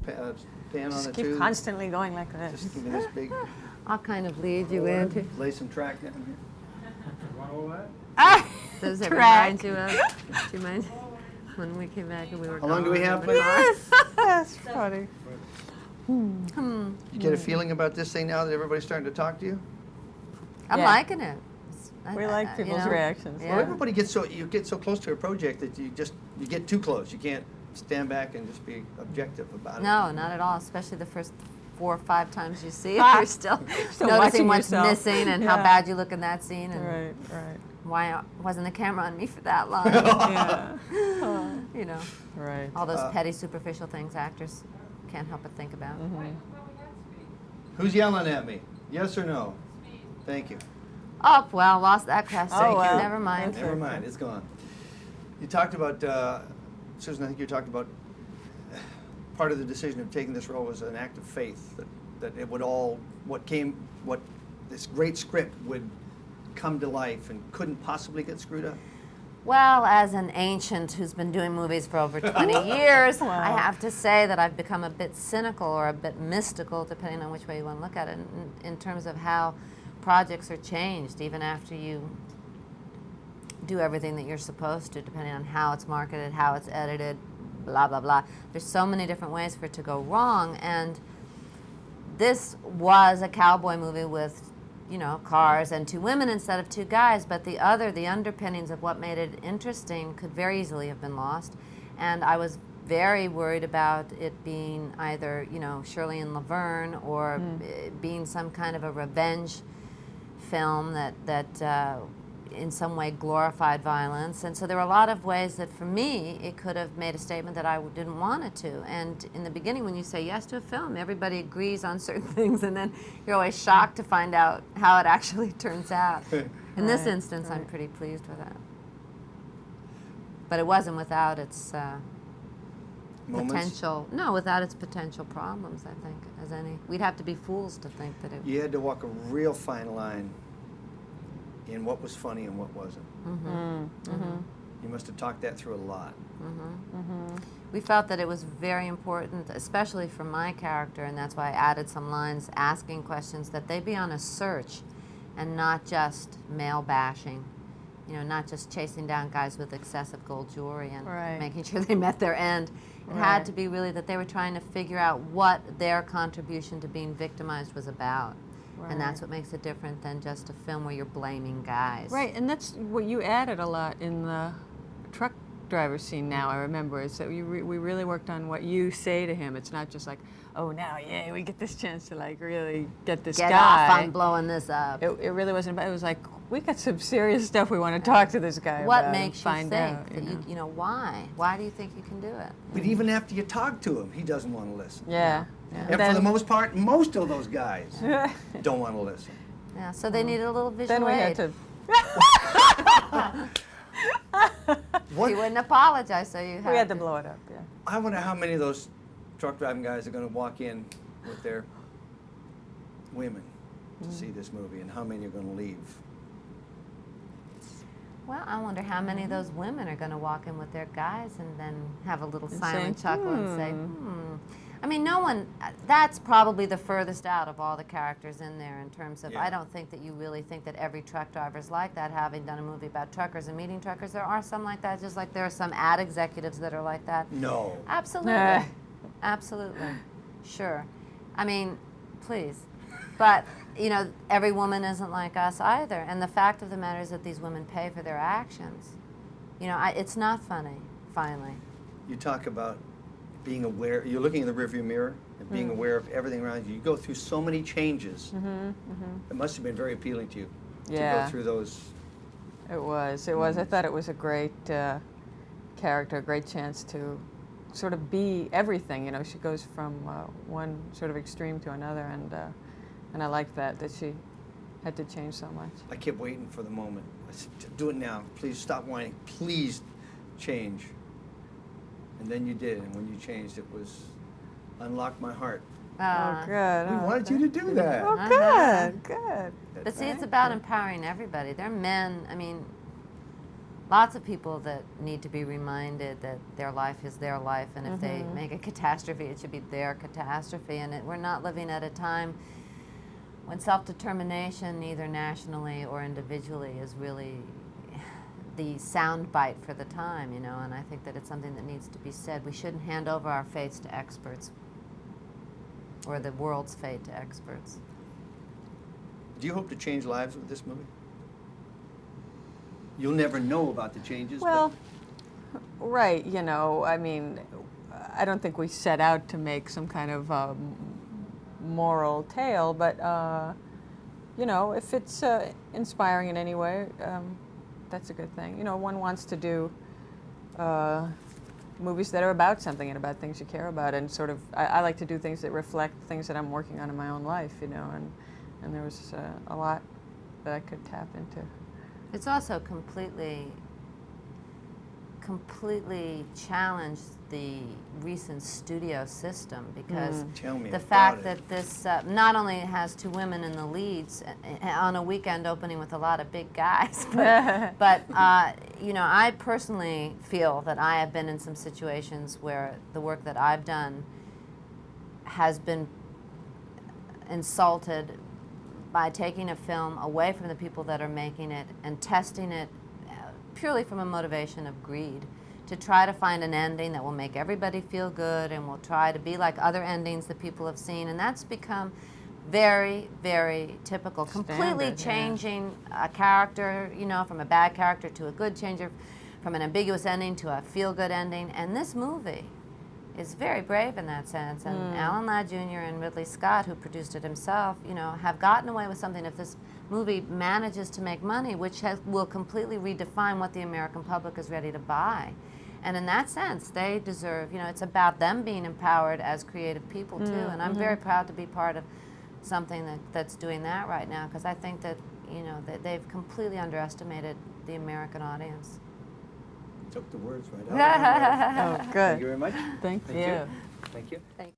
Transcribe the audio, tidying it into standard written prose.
pan on Just it keep too? constantly going like this. Just give me this big, I'll kind of lead you into. lay some track down here. Want all that? Does that Track. remind you of? Do you mind when we came back and we were How long do we gone have, in the please? car? That's funny. You get a feeling about this thing now that everybody's starting to talk to you? I'm Yeah. liking it. We like people's reactions. Yeah. Well, everybody gets you get so close to a project that you get too close. You can't stand back and just be objective about it. No, not at all. Especially the first 4 or 5 times you see it, Ah. you're still Still noticing watching what's yourself. missing and how Yeah. bad you look in that scene and Right. why wasn't the camera on me for that long? Yeah. You know, Right. all those petty, superficial things actors can't help but think about. Who's yelling at me? Yes or no? Thank you. Oh, well, lost that question. Oh, well. Never mind. Never mind, it's gone. You talked about, Susan, I think you talked about part of the decision of taking this role was an act of faith, that it would all, what this great script would come to life and couldn't possibly get screwed up. Well, as an ancient who's been doing movies for over 20 years, Wow. I have to say that I've become a bit cynical or a bit mystical, depending on which way you want to look at it, in terms of how projects are changed, even after you do everything that you're supposed to, depending on how it's marketed, how it's edited, blah, blah, blah. There's so many different ways for it to go wrong, and this was a cowboy movie with, you know, cars and 2 women instead of 2 guys, but the underpinnings of what made it interesting could very easily have been lost. And I was very worried about it being either, you know, Shirley and Laverne or being some kind of a revenge film that in some way glorified violence. And so there were a lot of ways that for me it could have made a statement that I didn't want it to. And in the beginning, when you say yes to a film, everybody agrees on certain things, and then you're always shocked to find out how it actually turns out. In this instance, I'm pretty pleased with that. But it wasn't without its Moments? potential, no, without its potential problems, I think, as any. We'd have to be fools to think that it You had to walk a real fine line in what was funny and what wasn't. You must have talked that through a lot. We felt that it was very important, especially for my character, and that's why I added some lines asking questions, that they be on a search and not just male bashing. You know, not just chasing down guys with excessive gold jewelry and Right. making sure they met their end. It had to be really that they were trying to figure out what their contribution to being victimized was about. And that's what makes it different than just a film where you're blaming guys. Right, and that's what you added a lot in the truck driver scene now, I remember, is that we really worked on what you say to him. It's not just like, oh, now, yeah, we get this chance to, like, really get this Get guy. off on blowing this up. It really wasn't about, it was like, we got some serious stuff we want to talk to this guy What about makes and you find think out, that you know, why? Why do you think you can do it? But even after you talk to him, he doesn't want to listen. Yeah. And for the most part, most of those guys don't want to listen. Yeah, so they needed a little visual Then we aid. had to, He wouldn't apologize, so you we had to blow it up, yeah. I wonder how many of those truck driving guys are going to walk in with their women to see this movie, and how many are going to leave. Well, I wonder how many of those women are going to walk in with their guys and then have a little And silent say, chuckle and say, I mean, no one, that's probably the furthest out of all the characters in there in terms of, Yeah. I don't think that you really think that every truck driver's like that, having done a movie about truckers and meeting truckers. There are some like that, just like there are some ad executives that are like that. No. Absolutely. Absolutely. Sure. I mean, please. But, you know, every woman isn't like us either. And the fact of the matter is that these women pay for their actions. You know, it's not funny, finally. You talk about being aware, you're looking in the rearview mirror and being aware of everything around you. You go through so many changes. It must have been very appealing to you to Yeah. go through those. It was. I thought it was a great character, a great chance to sort of be everything. You know, she goes from one sort of extreme to another, and I liked that she had to change so much. I kept waiting for the moment. I said, do it now. Please stop whining. Please change. And then you did, and when you changed, it was unlocked my heart. Oh, good. We Oh, wanted you to do that. Oh, good, good. But see, it's about empowering everybody. They're men, I mean, lots of people that need to be reminded that their life is their life, and if they Mm-hmm. make a catastrophe, it should be their catastrophe. And we're not living at a time when self-determination, either nationally or individually, is really the soundbite for the time, you know, and I think that it's something that needs to be said. We shouldn't hand over our fates to experts, or the world's fate to experts. Do you hope to change lives with this movie? You'll never know about the changes. Well, right, you know, I mean, I don't think we set out to make some kind of moral tale, but, you know, if it's inspiring in any way, that's a good thing. You know, one wants to do movies that are about something and about things you care about, and sort of, I like to do things that reflect things that I'm working on in my own life, you know, and there was a lot that I could tap into. It's also completely challenged the recent studio system, because Tell me the about fact it. that this not only has two women in the leads on a weekend opening with a lot of big guys, but you know, I personally feel that I have been in some situations where the work that I've done has been insulted by taking a film away from the people that are making it and testing it purely from a motivation of greed, to try to find an ending that will make everybody feel good and will try to be like other endings that people have seen. And that's become very, very typical. Completely Standard, yeah. changing a character, you know, from a bad character to a good changer, from an ambiguous ending to a feel-good ending. And this movie is very brave in that sense. And Alan Ladd Jr. and Ridley Scott, who produced it himself, you know, have gotten away with something. If this movie manages to make money, which will completely redefine what the American public is ready to buy. And in that sense, they deserve, you know, it's about them being empowered as creative people too. And I'm very proud to be part of something that's doing that right now, because I think that, you know, that they've completely underestimated the American audience. Took the words right out of my mouth. Oh, Thank good. you very much. Thank Thank you. you. Thank you. Thank